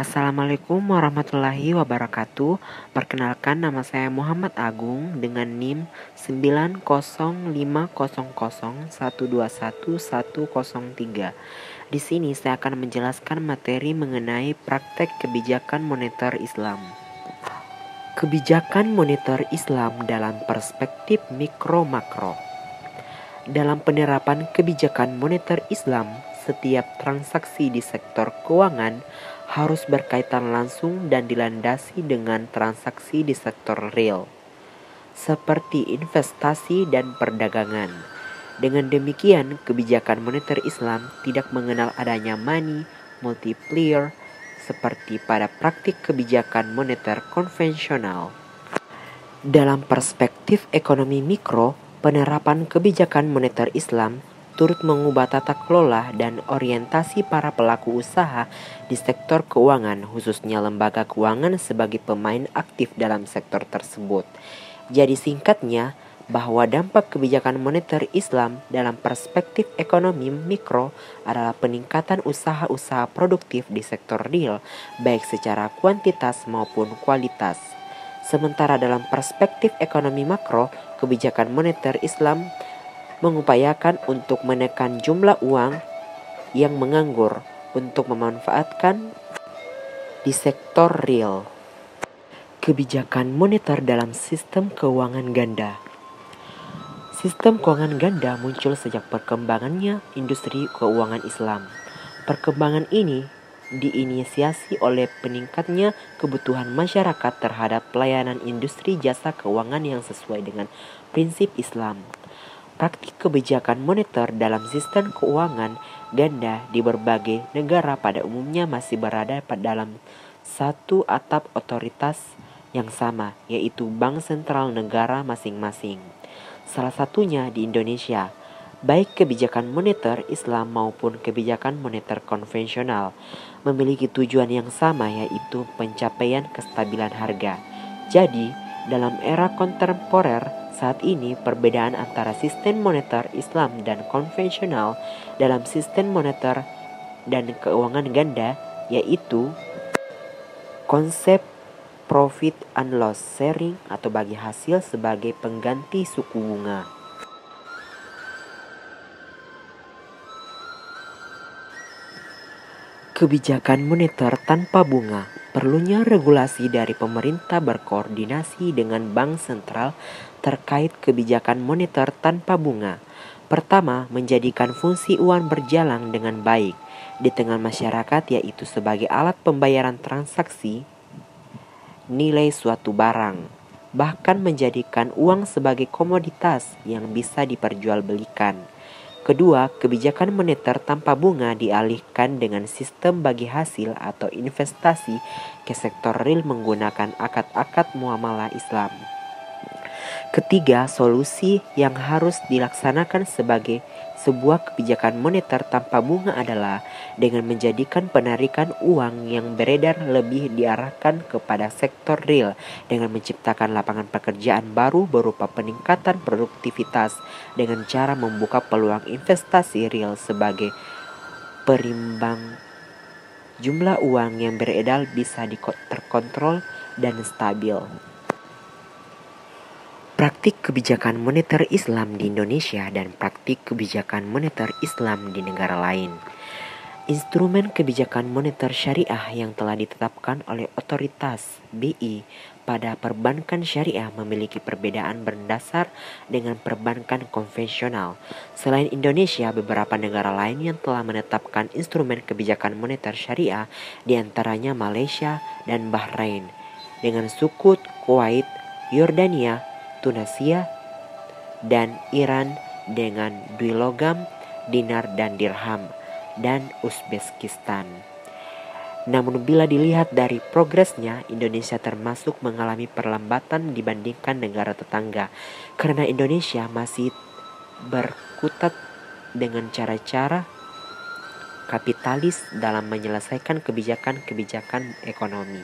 Assalamualaikum warahmatullahi wabarakatuh. Perkenalkan, nama saya Muhammad Agung dengan NIM 90500121103. Di sini saya akan menjelaskan materi mengenai praktek kebijakan moneter Islam. Kebijakan moneter Islam dalam perspektif mikro-makro. Dalam penerapan kebijakan moneter Islam, setiap transaksi di sektor keuangan harus berkaitan langsung dan dilandasi dengan transaksi di sektor real, seperti investasi dan perdagangan. Dengan demikian, kebijakan moneter Islam tidak mengenal adanya money multiplier seperti pada praktik kebijakan moneter konvensional. Dalam perspektif ekonomi mikro, penerapan kebijakan moneter Islam turut mengubah tata kelola dan orientasi para pelaku usaha di sektor keuangan, khususnya lembaga keuangan sebagai pemain aktif dalam sektor tersebut. Jadi singkatnya, bahwa dampak kebijakan moneter Islam dalam perspektif ekonomi mikro adalah peningkatan usaha-usaha produktif di sektor real, baik secara kuantitas maupun kualitas. Sementara dalam perspektif ekonomi makro, kebijakan moneter Islam mengupayakan untuk menekan jumlah uang yang menganggur untuk memanfaatkan di sektor real. Kebijakan moneter dalam sistem keuangan ganda. Sistem keuangan ganda muncul sejak perkembangannya industri keuangan Islam. Perkembangan ini diinisiasi oleh peningkatnya kebutuhan masyarakat terhadap pelayanan industri jasa keuangan yang sesuai dengan prinsip Islam. Praktik kebijakan moneter dalam sistem keuangan ganda di berbagai negara pada umumnya masih berada dalam satu atap otoritas yang sama, yaitu Bank Sentral negara masing-masing. Salah satunya di Indonesia. Baik kebijakan moneter Islam maupun kebijakan moneter konvensional memiliki tujuan yang sama, yaitu pencapaian kestabilan harga. Jadi, dalam era kontemporer saat ini, perbedaan antara sistem moneter Islam dan konvensional dalam sistem moneter dan keuangan ganda yaitu konsep profit and loss sharing atau bagi hasil sebagai pengganti suku bunga. Kebijakan moneter tanpa bunga. Perlunya regulasi dari pemerintah berkoordinasi dengan bank sentral terkait kebijakan moneter tanpa bunga. Pertama, menjadikan fungsi uang berjalan dengan baik di tengah masyarakat, yaitu sebagai alat pembayaran transaksi nilai suatu barang, bahkan menjadikan uang sebagai komoditas yang bisa diperjualbelikan. Kedua, kebijakan moneter tanpa bunga dialihkan dengan sistem bagi hasil atau investasi ke sektor real menggunakan akad-akad muamalah Islam. Ketiga, solusi yang harus dilaksanakan sebagai sebuah kebijakan moneter tanpa bunga adalah dengan menjadikan penarikan uang yang beredar lebih diarahkan kepada sektor real dengan menciptakan lapangan pekerjaan baru berupa peningkatan produktivitas dengan cara membuka peluang investasi real sebagai perimbang jumlah uang yang beredar bisa terkontrol dan stabil. Praktik kebijakan moneter Islam di Indonesia dan praktik kebijakan moneter Islam di negara lain. Instrumen kebijakan moneter syariah yang telah ditetapkan oleh otoritas BI pada perbankan syariah memiliki perbedaan berdasar dengan perbankan konvensional. Selain Indonesia, beberapa negara lain yang telah menetapkan instrumen kebijakan moneter syariah diantaranya Malaysia dan Bahrain, dengan Sukut, Kuwait, Yordania, Tunisia, dan Iran dengan dui logam, dinar dan dirham, dan Uzbekistan. Namun bila dilihat dari progresnya, Indonesia termasuk mengalami perlambatan dibandingkan negara tetangga, karena Indonesia masih berkutat dengan cara-cara kapitalis dalam menyelesaikan kebijakan-kebijakan ekonomi.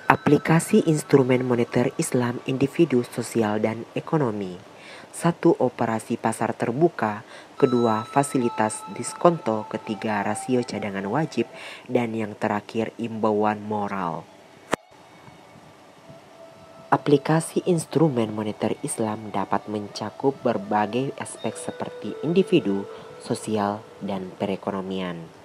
Aplikasi instrumen moneter Islam individu, sosial, dan ekonomi. Satu, operasi pasar terbuka. Kedua, fasilitas diskonto. Ketiga, rasio cadangan wajib. Dan yang terakhir, imbauan moral. Aplikasi instrumen moneter Islam dapat mencakup berbagai aspek seperti individu, sosial, dan perekonomian.